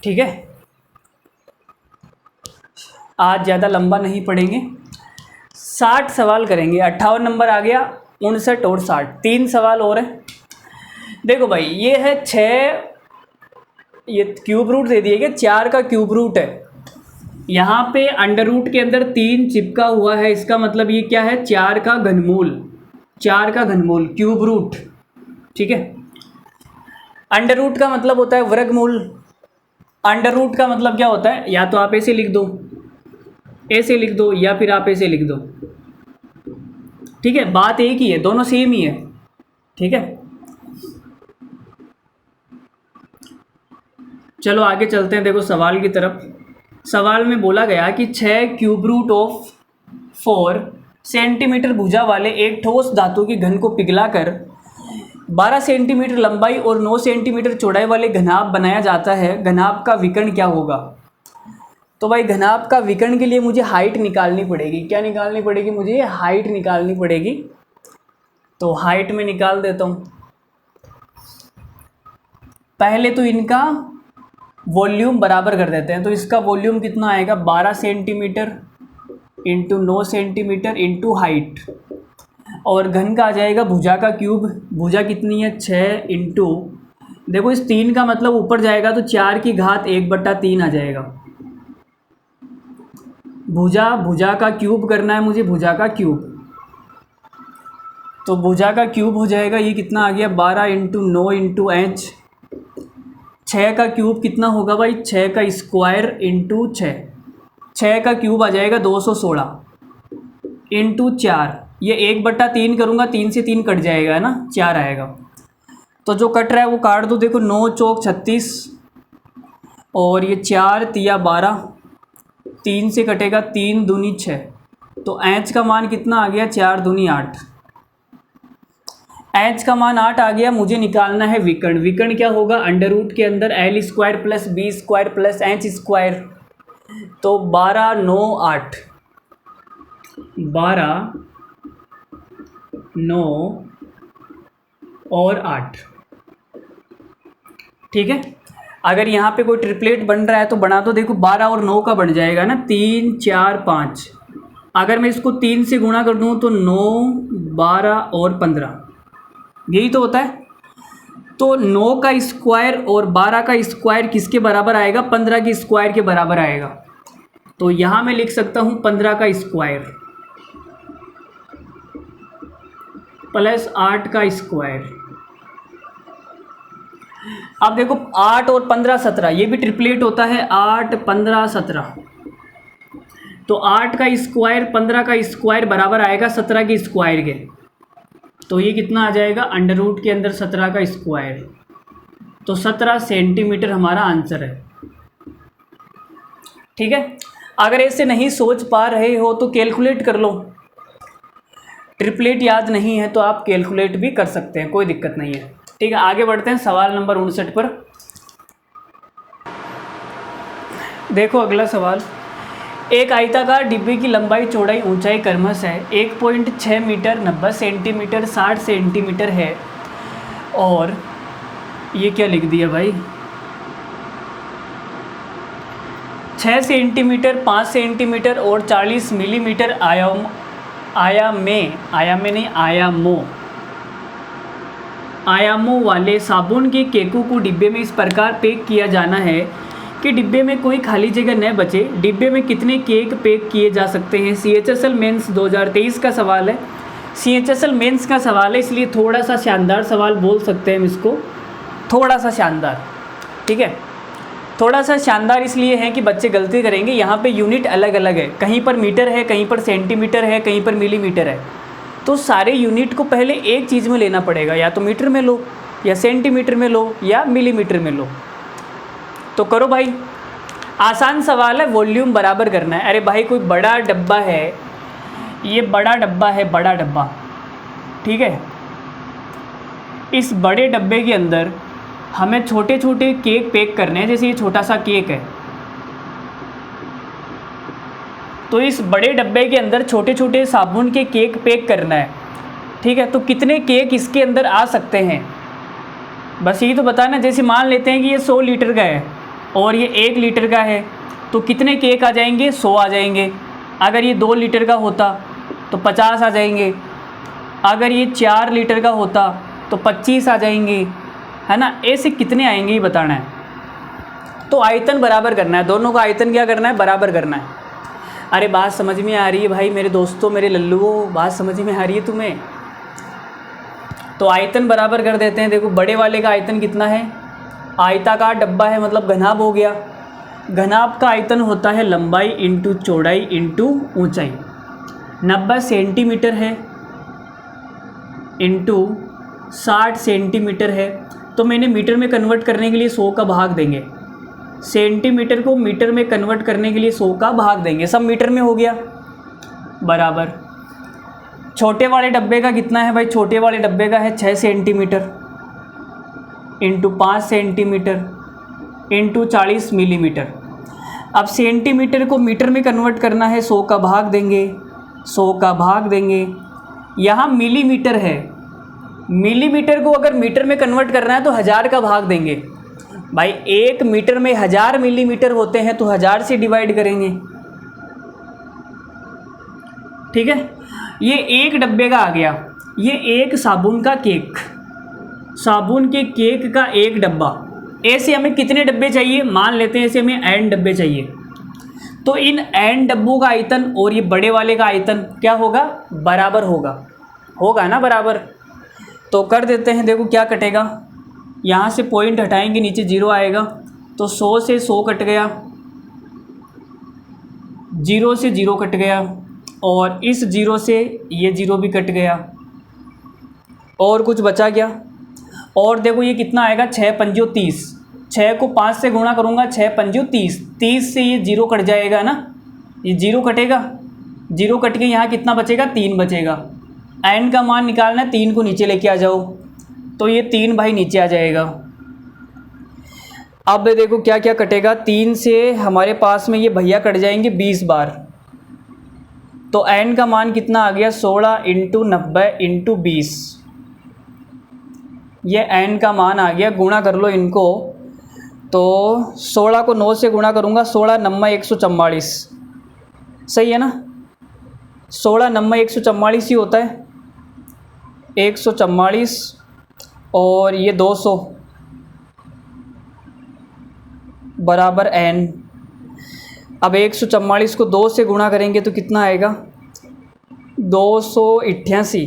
ठीक है। आज ज़्यादा लंबा नहीं पढ़ेंगे, 60 सवाल करेंगे। 58 नंबर आ गया, 59 और 60, 3 सवाल और हैं। देखो भाई ये है 6, ये क्यूब रूट दे दिए गया, 4 का क्यूब रूट है। यहाँ पे √ के अंदर 3 चिपका हुआ है, इसका मतलब ये क्या है, 4 का घनमूल, 4 का घनमूल क्यूब रूट, ठीक है। √ का मतलब होता है वर्गमूल। √ का मतलब क्या होता है, या तो आप ऐसे लिख दो, ऐसे लिख दो, या फिर आप ऐसे लिख दो, ठीक है। बात एक ही है, दोनों सेम ही है, ठीक है। चलो आगे चलते हैं, देखो सवाल की तरफ। सवाल में बोला गया कि 6 क्यूब रूट ऑफ 4 सेंटीमीटर भुजा वाले एक ठोस धातु के घन को पिघलाकर 12 सेंटीमीटर लंबाई और 9 सेंटीमीटर चौड़ाई वाले घनाभ बनाया जाता है। घनाभ का विकर्ण क्या होगा। तो भाई घनाभ का विकर्ण के लिए मुझे हाइट निकालनी पड़ेगी। क्या निकालनी पड़ेगी मुझे, हाइट निकालनी पड़ेगी। तो हाइट में निकाल देता हूँ। पहले तो इनका वॉल्यूम बराबर कर देते हैं। तो इसका वॉल्यूम कितना आएगा, 12 centimetre into 9 centimetre into height, और घन का आ जाएगा भुजा का क्यूब। भुजा कितनी है, 6 इंटू, देखो इस 3 का मतलब ऊपर जाएगा तो 4 की घात 1/3 आ जाएगा। भुजा का क्यूब करना है मुझे, भुजा का क्यूब। तो भुजा का क्यूब हो जाएगा, ये कितना आ गया, 12 इंटू 9 इंटू h। 6 का क्यूब कितना होगा भाई, 6 का स्क्वायर इंटू 6 का क्यूब आ जाएगा 216 इंटू 4। ये 1/3 करूँगा, 3 से 3 कट जाएगा, है ना, 4 आएगा। तो जो कट रहा है वो काट दो। देखो 9 चौक 36, और ये 4 तिया 12, 3 से कटेगा, 3 दूनी 6। तो h का मान कितना आ गया, 4 दूनी 8। h का मान 8 आ गया। मुझे निकालना है विकर्ण। विकर्ण क्या होगा, √ के अंदर l² plus b² plus h²। तो 12 9 8, 12 9 और 8, ठीक है। अगर यहाँ पे कोई ट्रिपलेट बन रहा है तो बना दो। देखो 12 और 9 का बन जाएगा ना, 3 4 5। अगर मैं इसको 3 से गुणा कर दूँ तो 9 12 और 15, यही तो होता है। तो 9 का स्क्वायर और 12 का स्क्वायर किसके बराबर आएगा, 15 के स्क्वायर के बराबर आएगा। तो यहाँ मैं लिख सकता हूँ 15 का स्क्वायर प्लस 8 का स्क्वायर। अब देखो 8 और 15 17, ये भी ट्रिपलेट होता है, 8 15 17। तो 8 का स्क्वायर 15 का स्क्वायर बराबर आएगा 17 के स्क्वायर के। तो ये कितना आ जाएगा, √ के अंदर 17 का स्क्वायर। तो 17 सेंटीमीटर हमारा आंसर है। ठीक है। अगर ऐसे नहीं सोच पा रहे हो तो कैलकुलेट कर लो, ट्रिपलेट याद नहीं है तो आप कैलकुलेट भी कर सकते हैं, कोई दिक्कत नहीं है। ठीक है, आगे बढ़ते हैं सवाल नंबर 59 पर। देखो अगला सवाल, एक आयताकार डिब्बे की लंबाई चौड़ाई ऊंचाई क्रमश है 1.6 मीटर, 90 सेंटीमीटर, 60 सेंटीमीटर है, और ये क्या लिख दिया भाई, 6 सेंटीमीटर, 5 सेंटीमीटर और 40 मिलीमीटर आयामों वाले साबुन के केकों को डिब्बे में इस प्रकार पैक किया जाना है कि डिब्बे में कोई खाली जगह न बचे। डिब्बे में कितने केक पैक किए जा सकते हैं? CHSL मेंस 2023 का सवाल है। CHSL मेंस का सवाल है, इसलिए थोड़ा सा शानदार सवाल बोल सकते हैं हम इसको, थोड़ा सा शानदार। ठीक है, थोड़ा सा शानदार इसलिए है कि बच्चे गलती करेंगे, यहाँ पे यूनिट अलग अलग है, कहीं पर मीटर है, कहीं पर सेंटीमीटर है, कहीं पर मिलीमीटर है। तो सारे यूनिट को पहले एक चीज़ में लेना पड़ेगा, या तो मीटर में लो, या सेंटीमीटर में लो, या मिलीमीटर में लो। तो करो भाई, आसान सवाल है, वॉल्यूम बराबर करना है। अरे भाई कोई बड़ा डब्बा है, ये बड़ा डब्बा है, बड़ा डब्बा, ठीक है। इस बड़े डब्बे के अंदर हमें छोटे छोटे केक पैक करने हैं, जैसे ये छोटा सा केक है, तो इस बड़े डब्बे के अंदर छोटे छोटे साबुन के केक पैक करना है। ठीक है, तो कितने केक इसके अंदर आ सकते हैं, बस यही तो बताना। जैसे मान लेते हैं कि ये 100 लीटर का है और ये 1 लीटर का है, तो कितने केक आ जाएंगे? 100 आ जाएंगे। अगर ये 2 लीटर का होता तो 50 आ जाएंगे। अगर ये 4 लीटर का होता तो 25 आ जाएंगे, है ना। ऐसे कितने आएंगे ये बताना है। तो आयतन बराबर करना है, दोनों का आयतन क्या करना है? बराबर करना है। अरे बात समझ में आ रही है भाई मेरे दोस्तों, मेरे लल्लुओं, बात समझ में आ रही है तुम्हें? तो आयतन बराबर कर देते हैं। देखो बड़े वाले का आयतन कितना है, आयताकार डब्बा है मतलब घनाभ हो गया, घनाभ का आयतन होता है लंबाई इंटू चौड़ाई इंटू ऊंचाई। 90 सेंटीमीटर है इंटू 60 सेंटीमीटर है, तो मैंने मीटर में कन्वर्ट करने के लिए 100 का भाग देंगे, सेंटीमीटर को मीटर में कन्वर्ट करने के लिए 100 का भाग देंगे, सब मीटर में हो गया, बराबर। छोटे वाले डब्बे का कितना है भाई? छोटे वाले डब्बे का है 6 centimetre into 5 centimetre into 40 millimetre. अब सेंटीमीटर को मीटर में कन्वर्ट करना है, 100 का भाग देंगे, 100 का भाग देंगे। यहाँ मिलीमीटर है, मिलीमीटर को अगर मीटर में कन्वर्ट करना है तो 1000 का भाग देंगे। भाई 1 मीटर में 1000 मिलीमीटर होते हैं, तो 1000 से डिवाइड करेंगे। ठीक है, ये एक डब्बे का आ गया। ये एक साबुन का केक, साबुन के केक का एक डब्बा। ऐसे हमें कितने डब्बे चाहिए? मान लेते हैं ऐसे हमें n डब्बे चाहिए, तो इन n डब्बों का आयतन और ये बड़े वाले का आयतन क्या होगा? बराबर होगा, होगा ना बराबर। तो कर देते हैं, देखो क्या कटेगा, यहाँ से पॉइंट हटाएंगे, नीचे 0 आएगा, तो 100 से 100 कट गया, 0 से 0 कट गया, और इस 0 से ये 0 भी कट गया, और कुछ बचा क्या? और देखो ये कितना आएगा? 6 पंजो 30, 6 को 5 से गुणा करूँगा, 6 पंजो 30, 30 से ये 0 कट जाएगा ना, ये 0 कटेगा, 0 कट के यहाँ कितना बचेगा? 3 बचेगा। n का मान निकालना है, 3 को नीचे लेके आ जाओ, तो ये 3 भाई नीचे आ जाएगा। अब देखो क्या क्या कटेगा, 3 से हमारे पास में ये भैया कट जाएंगे 20 बार, तो n का मान कितना आ गया? 16 इंटू 90 इंटू 20, ये n का मान आ गया। गुणा कर लो इनको, तो 16 को 9 से गुणा करूँगा, 16 9 144, सही है ना। 16 9 144 ही होता है, 144, और ये 200 बराबर n। अब 144 को 2 से गुणा करेंगे तो कितना आएगा? 288,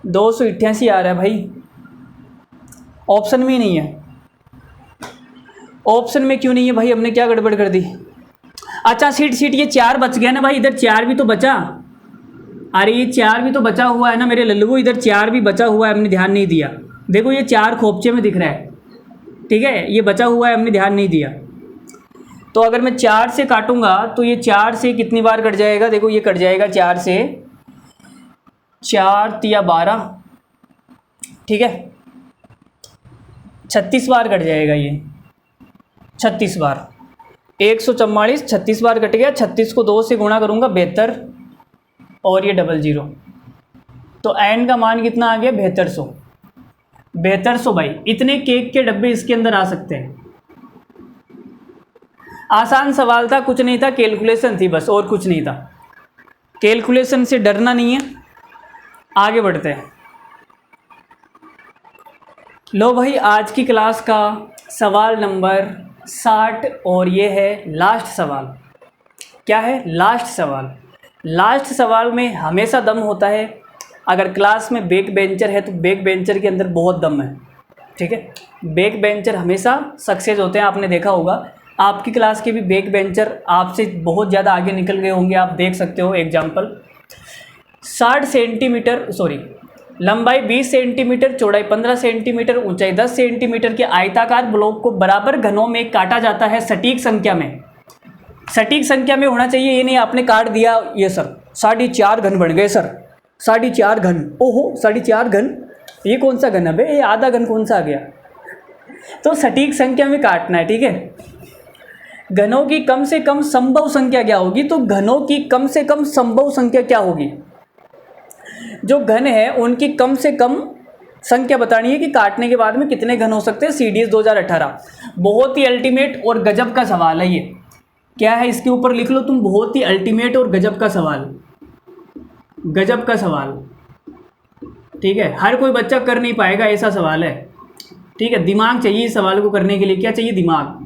288 आ रहा है भाई, ऑप्शन में ही नहीं है। ऑप्शन में क्यों नहीं है भाई? हमने क्या गड़बड़ कर दी? अच्छा सीट ये 4 बच गया ना भाई, इधर 4 भी तो बचा। अरे ये 4 भी तो बचा हुआ है ना मेरे लल्लू, इधर 4 भी बचा हुआ है, हमने ध्यान नहीं दिया। देखो ये 4 खोपचे में दिख रहा है, ठीक है, ये बचा हुआ है, हमने ध्यान नहीं दिया। तो अगर मैं 4 से काटूंगा तो ये 4 से कितनी बार कट जाएगा, देखो ये कट जाएगा 4 से, 4 तिया 12, ठीक है, 36 बार कट जाएगा ये, 36 बार, 144 36 बार कट गया। 36 को 2 से गुणा करूँगा 72 और ये 00, तो n का मान कितना आ गया 7200। 7200 भाई, इतने केक के डब्बे इसके अंदर आ सकते हैं। आसान सवाल था, कुछ नहीं था, कैलकुलेशन थी बस, और कुछ नहीं था। कैलकुलेशन से डरना नहीं है, आगे बढ़ते हैं। लो भाई, आज की क्लास का सवाल नंबर 60 और ये है लास्ट सवाल। क्या है? लास्ट सवाल। लास्ट सवाल में हमेशा दम होता है। अगर क्लास में बैक बेंचर है तो बैक बेंचर के अंदर बहुत दम है, ठीक है। बैक बेंचर हमेशा सक्सेस होते हैं, आपने देखा होगा। आपकी क्लास के भी बैक बेंचर आपसे बहुत ज़्यादा आगे निकल गए होंगे, आप देख सकते हो एग्जाम्पल। 60 सेंटीमीटर, सॉरी, लंबाई 20 सेंटीमीटर, चौड़ाई 15 सेंटीमीटर, ऊंचाई 10 सेंटीमीटर के आयताकार ब्लॉक को बराबर घनों में काटा जाता है सटीक संख्या में। सटीक संख्या में होना चाहिए, ये नहीं आपने काट दिया ये सर 4.5 घन बन गए सर, 4.5 घन, ओहो 4.5 घन, ये कौन सा घन है बे, ये आधा घन कौन सा आ गया। तो सटीक संख्या में काटना है, ठीक है। घनों की कम से कम संभव संख्या क्या होगी, तो घनों की कम से कम संभव संख्या क्या होगी, जो घन है उनकी कम से कम संख्या बतानी है कि काटने के बाद में कितने घन हो सकते हैं। CDS 2018 बहुत ही अल्टीमेट और गजब का सवाल है ये। क्या है इसके ऊपर लिख लो तुम, बहुत ही अल्टीमेट और गजब का सवाल, गजब का सवाल, ठीक है। हर कोई बच्चा कर नहीं पाएगा, ऐसा सवाल है, ठीक है। दिमाग चाहिए इस सवाल को करने के लिए, क्या चाहिए? दिमाग,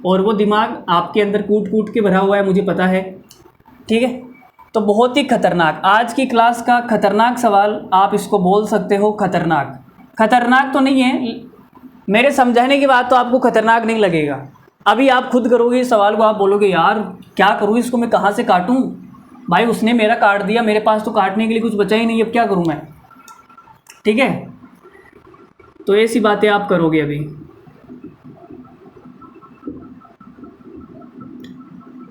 और वो दिमाग आपके अंदर कूट कूट के भरा हुआ है, मुझे पता है, ठीक है। तो बहुत ही खतरनाक आज की क्लास का खतरनाक सवाल, आप इसको बोल सकते हो खतरनाक। खतरनाक तो नहीं है, मेरे समझाने के बाद तो आपको खतरनाक नहीं लगेगा। अभी आप खुद करोगे इस सवाल को, आप बोलोगे यार क्या करूँ इसको, मैं कहाँ से काटूँ, भाई उसने मेरा काट दिया, मेरे पास तो काटने के लिए कुछ बचा ही नहीं, अब क्या करूँ मैं, ठीक है। तो ऐसी बातें आप करोगे अभी।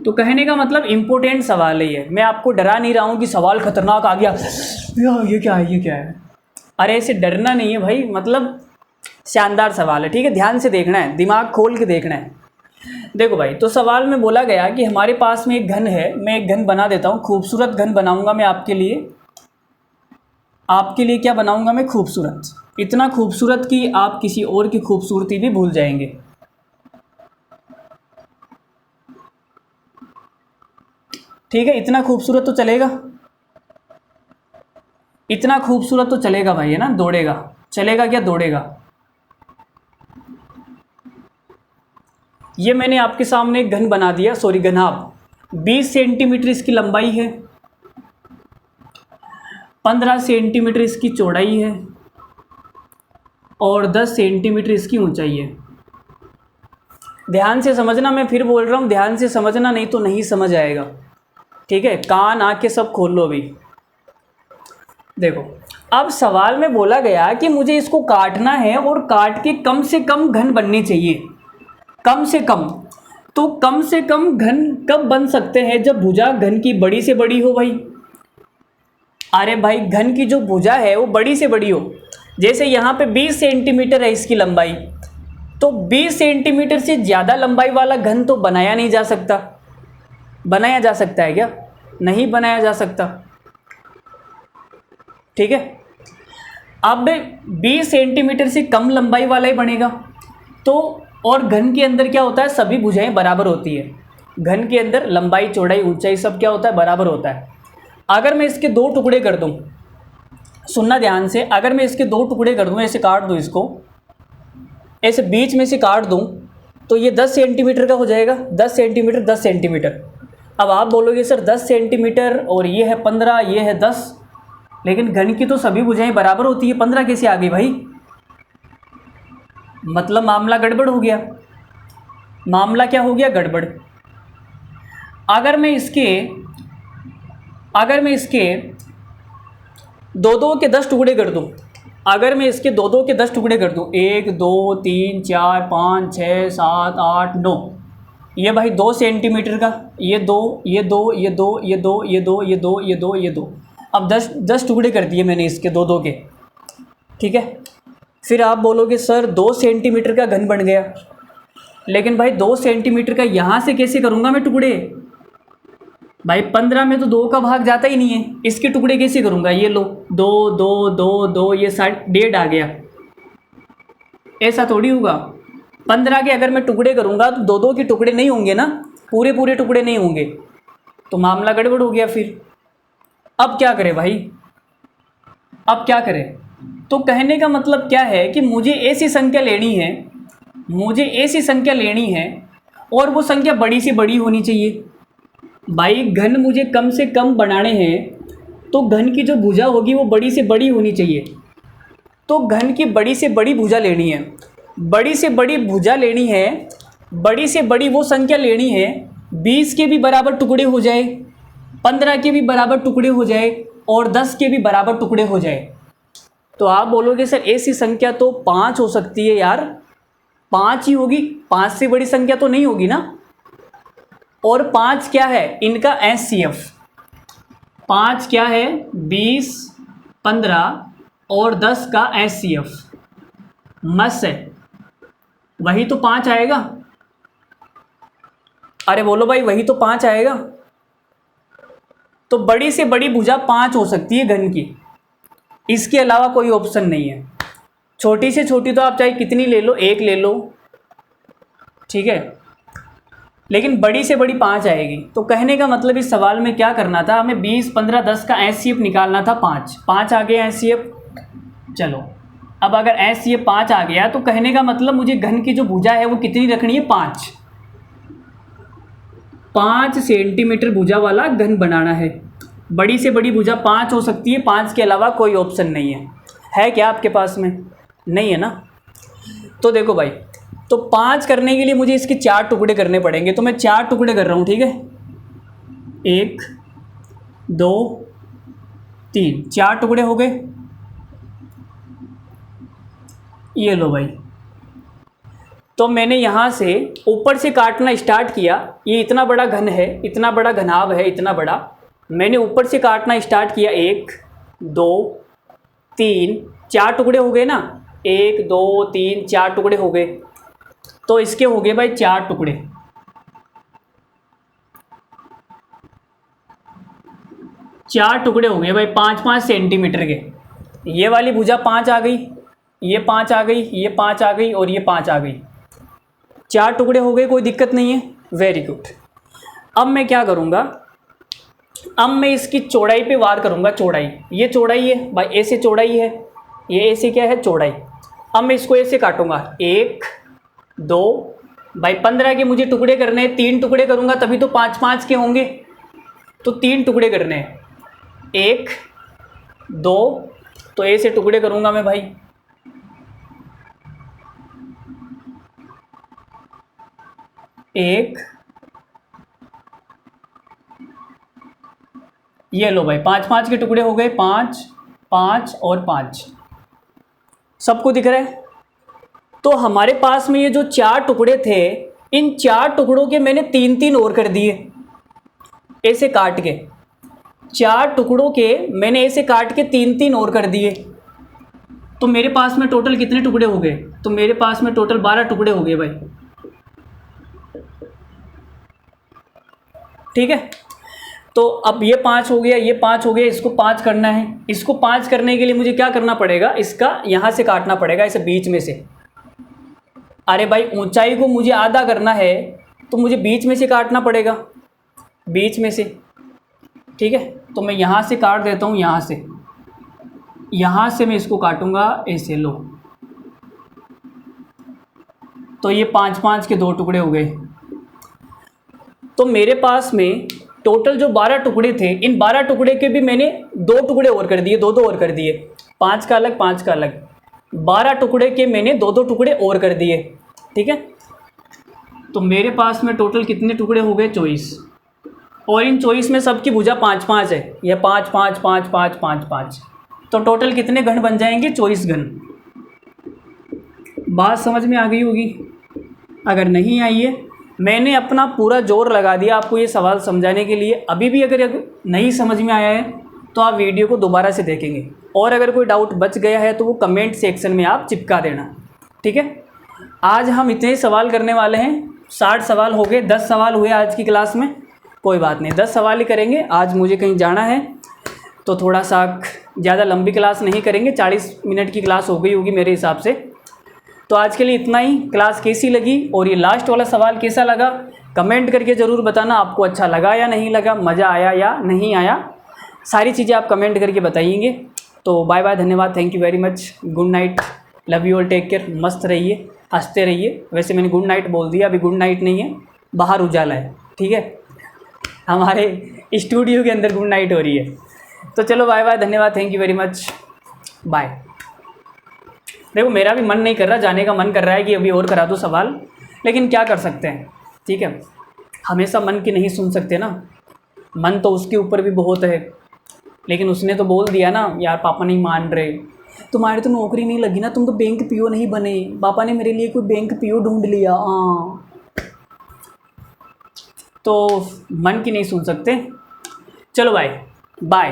तो कहने का मतलब इम्पोर्टेंट सवाल है ये, मैं आपको डरा नहीं रहा हूँ कि सवाल खतरनाक आ गया, ये क्या है, ये क्या है। अरे ऐसे डरना नहीं है भाई, मतलब शानदार सवाल है, ठीक है। ध्यान से देखना है, दिमाग खोल के देखना है। देखो भाई, तो सवाल में बोला गया कि हमारे पास में एक घन है, मैं एक घन बना देता हूँ, खूबसूरत घन बनाऊँगा मैं आपके लिए। आपके लिए क्या बनाऊँगा मैं? खूबसूरत, इतना खूबसूरत कि आप किसी और की खूबसूरती भी भूल जाएंगे, ठीक है। इतना खूबसूरत तो चलेगा, इतना खूबसूरत तो चलेगा भाई, है ना। दौड़ेगा, चलेगा क्या, दौड़ेगा। ये मैंने आपके सामने एक घन बना दिया, सॉरी घनाभ। 20 सेंटीमीटर इसकी लंबाई है, 15 सेंटीमीटर इसकी चौड़ाई है और 10 सेंटीमीटर इसकी ऊंचाई है। ध्यान से समझना, मैं फिर बोल रहा हूँ, ध्यान से समझना, नहीं तो नहीं समझ आएगा, ठीक है। कान आँखें सब खोल लो अभी। देखो, अब सवाल में बोला गया कि मुझे इसको काटना है और काट के कम से कम घन बनने चाहिए, कम से कम। तो कम से कम घन कब बन सकते हैं? जब भुजा घन की बड़ी से बड़ी हो भाई। अरे भाई, घन की जो भुजा है वो बड़ी से बड़ी हो। जैसे यहाँ पे 20 सेंटीमीटर है इसकी लंबाई, तो 20 सेंटीमीटर से ज़्यादा लंबाई वाला घन तो बनाया नहीं जा सकता। बनाया जा सकता है क्या? नहीं बनाया जा सकता, ठीक है। अब 20 सेंटीमीटर से कम लंबाई वाला ही बनेगा। तो और घन के अंदर क्या होता है? सभी भुजाएं बराबर होती है। घन के अंदर लंबाई, चौड़ाई, ऊंचाई सब क्या होता है? बराबर होता है। अगर मैं इसके 2 टुकड़े कर दूं, सुनना ध्यान से, अगर मैं इसके 2 टुकड़े कर दूं, ऐसे काट दूं इसको, ऐसे बीच में से काट दूं, तो ये 10 सेंटीमीटर का हो जाएगा। 10 सेंटीमीटर, 10 सेंटीमीटर। अब आप बोलोगे सर 10 सेंटीमीटर और ये है 15, ये है 10, लेकिन घन की तो सभी भुजाएं बराबर होती है, 15 कैसे आ गई भाई? मतलब मामला गड़बड़ हो गया। मामला क्या हो गया? गड़बड़। अगर मैं इसके 2-2 के 10 टुकड़े कर दूं, अगर मैं इसके 2-2 के 10 टुकड़े कर दूं, 1 2 3 4 5 6 7 8 9, ये भाई 2 सेंटीमीटर का, ये 2, ये 2, ये 2, ये 2, ये 2, ये 2, ये 2, ये 2। अब 10 टुकड़े कर दिए मैंने इसके 2 2 के, ठीक है। फिर आप बोलोगे सर 2 सेंटीमीटर का घन बन गया, लेकिन भाई 2 सेंटीमीटर का यहाँ से कैसे करूँगा मैं टुकड़े? भाई 15 में तो 2 का भाग जाता ही नहीं है, इसके टुकड़े कैसे करूँगा? ये लो 2 2 2 2, ये 1.5 आ गया, ऐसा थोड़ी होगा। 15 के अगर मैं टुकड़े करूँगा तो 2 2 के टुकड़े नहीं होंगे ना, पूरे पूरे टुकड़े नहीं होंगे, तो मामला गड़बड़ हो गया। फिर अब क्या करें भाई, अब क्या करें? तो कहने का मतलब क्या है कि मुझे ऐसी संख्या लेनी है, मुझे ऐसी संख्या लेनी है और वो संख्या बड़ी से बड़ी होनी चाहिए। भाई घन मुझे कम से कम बनाने हैं तो घन की जो भुजा होगी वो बड़ी से बड़ी होनी चाहिए। तो घन की बड़ी से बड़ी भुजा लेनी है, बड़ी से बड़ी भुजा लेनी है, बड़ी से बड़ी वो संख्या लेनी है 20 के भी बराबर टुकड़े हो जाए, 15 के भी बराबर टुकड़े हो जाए और 10 के भी बराबर टुकड़े हो जाए। तो आप बोलोगे सर ऐसी संख्या तो 5 हो सकती है यार, 5 ही होगी, 5 से बड़ी संख्या तो नहीं होगी ना। और 5 क्या है? इनका एचसीएफ। 5 क्या है? 20, 15 और 10 का एचसीएफ मस है, वही तो 5 आएगा। अरे बोलो भाई, वही तो 5 आएगा। तो बड़ी से बड़ी भुजा 5 हो सकती है घन की, इसके अलावा कोई ऑप्शन नहीं है। छोटी से छोटी तो आप चाहे कितनी ले लो, 1 ले लो, ठीक है, लेकिन बड़ी से बड़ी 5 आएगी। तो कहने का मतलब इस सवाल में क्या करना था, हमें 20, 15, 10 का एचसीएफ निकालना था। 5 आ गया एचसीएफ। चलो अब अगर एचसीएफ 5 आ गया तो कहने का मतलब मुझे घन की जो भुजा है वो कितनी रखनी है? 5 सेंटीमीटर भुजा वाला घन बनाना है। बड़ी से बड़ी भुजा 5 हो सकती है, 5 के अलावा कोई ऑप्शन नहीं है क्या आपके पास में? नहीं है ना। तो देखो भाई, तो 5 करने के लिए मुझे इसके 4 टुकड़े करने पड़ेंगे, तो मैं 4 टुकड़े कर रहा हूँ, ठीक है। 1 2 3, 4 टुकड़े हो गए। ये लो भाई, तो मैंने यहाँ से ऊपर से काटना स्टार्ट किया। ये इतना बड़ा घन है, इतना बड़ा घनाभ है, इतना बड़ा, मैंने ऊपर से काटना स्टार्ट किया। 1 2 3, 4 टुकड़े हो गए ना, 1 2 3 4 टुकड़े हो गए। तो इसके हो गए भाई 4 टुकड़े। 4 टुकड़े हो गए भाई 5-5 सेंटीमीटर के। ये वाली भुजा 5 आ गई, ये 5 आ गई, ये 5 आ गई और ये 5 आ गई। 4 टुकड़े हो गए, कोई दिक्कत नहीं है, वेरी गुड। अब मैं क्या करूँगा, अब मैं इसकी चौड़ाई पे वार करूँगा। चौड़ाई, ये चौड़ाई है भाई, ऐसे चौड़ाई है, ये ऐसे क्या है? चौड़ाई। अब मैं इसको ऐसे काटूँगा। 1 2 भाई 15 के मुझे टुकड़े करने हैं, 3 टुकड़े करूँगा तभी तो 5-5 के होंगे, तो 3 टुकड़े करने हैं। 1 2, तो ऐसे टुकड़े करूँगा मैं भाई। 1, ये लो भाई 5-5 के टुकड़े हो गए, 5 5 और 5। सबको दिख रहा है? तो हमारे पास में ये जो 4 टुकड़े थे, इन 4 टुकड़ों के मैंने 3-3 और कर दिए, ऐसे काट के। 4 टुकड़ों के मैंने ऐसे काट के 3-3 और कर दिए। तो मेरे पास में टोटल कितने टुकड़े हो गए? तो मेरे पास में टोटल 12 टुकड़े हो गए भाई, ठीक है। तो अब ये 5 हो गया, ये 5 हो गया, इसको 5 करना है। इसको 5 करने के लिए मुझे क्या करना पड़ेगा? इसका यहाँ से काटना पड़ेगा, इसे बीच में से। अरे भाई ऊंचाई को मुझे आधा करना है तो मुझे बीच में से काटना पड़ेगा, बीच में से, ठीक है। तो मैं यहाँ से काट देता हूँ, यहाँ से मैं इसको काटूंगा ऐसे, लो। तो ये 5-5 के 2 टुकड़े हो गए। तो मेरे पास में टोटल जो 12 टुकड़े थे, इन 12 टुकड़े के भी मैंने 2 टुकड़े और कर दिए, 2-2 और कर दिए, 5 का अलग 5 का अलग। 12 टुकड़े के मैंने 2-2 टुकड़े और कर दिए, ठीक है। तो मेरे पास में टोटल कितने टुकड़े हो गए? 24। और इन 24 में सबकी भुजा 5-5 है, यह 5-5 5-5 5-5। तो टोटल कितने घन बन जाएंगे? 24 घन। बात समझ में आ गई होगी। अगर नहीं आई है मैंने अपना पूरा जोर लगा दिया आपको ये सवाल समझाने के लिए। अभी भी अगर नहीं समझ में आया है तो आप वीडियो को दोबारा से देखेंगे, और अगर कोई डाउट बच गया है तो वो कमेंट सेक्शन में आप चिपका देना, ठीक है। आज हम इतने सवाल करने वाले हैं, 60 सवाल हो गए, 10 सवाल हुए आज की क्लास में, कोई बात नहीं, 10 सवाल ही करेंगे। आज मुझे कहीं जाना है तो थोड़ा सा ज़्यादा लंबी क्लास नहीं करेंगे, 40 मिनट की क्लास हो गई होगी मेरे हिसाब से। तो आज के लिए इतना ही। क्लास कैसी लगी और ये लास्ट वाला सवाल कैसा लगा कमेंट करके ज़रूर बताना। आपको अच्छा लगा या नहीं लगा, मज़ा आया या नहीं आया, सारी चीज़ें आप कमेंट करके बताइएंगे। तो बाय बाय, धन्यवाद, thank you very much, good night, love you all, take care, मस्त रहिए, हंसते रहिए। वैसे मैंने गुड नाइट बोल दिया, अभी गुड नाइट नहीं है, बाहर उजाला है, ठीक है, हमारे स्टूडियो के अंदर गुड नाइट हो रही है। तो चलो बाय बाय, धन्यवाद, thank you very much, bye. देखो मेरा भी मन नहीं कर रहा, जाने का मन कर रहा है कि अभी और करा दो सवाल, लेकिन क्या कर सकते हैं, ठीक है, हमेशा मन की नहीं सुन सकते ना, मन तो उसके ऊपर भी बहुत है, लेकिन उसने तो बोल दिया ना यार, पापा नहीं मान रहे, तुम्हारी तो नौकरी नहीं लगी ना, तुम तो बैंक पीओ नहीं बने, पापा ने मेरे लिए कोई बैंक पीओ ढूंढ लिया। तो मन की नहीं सुन सकते। चलो बाय बाय।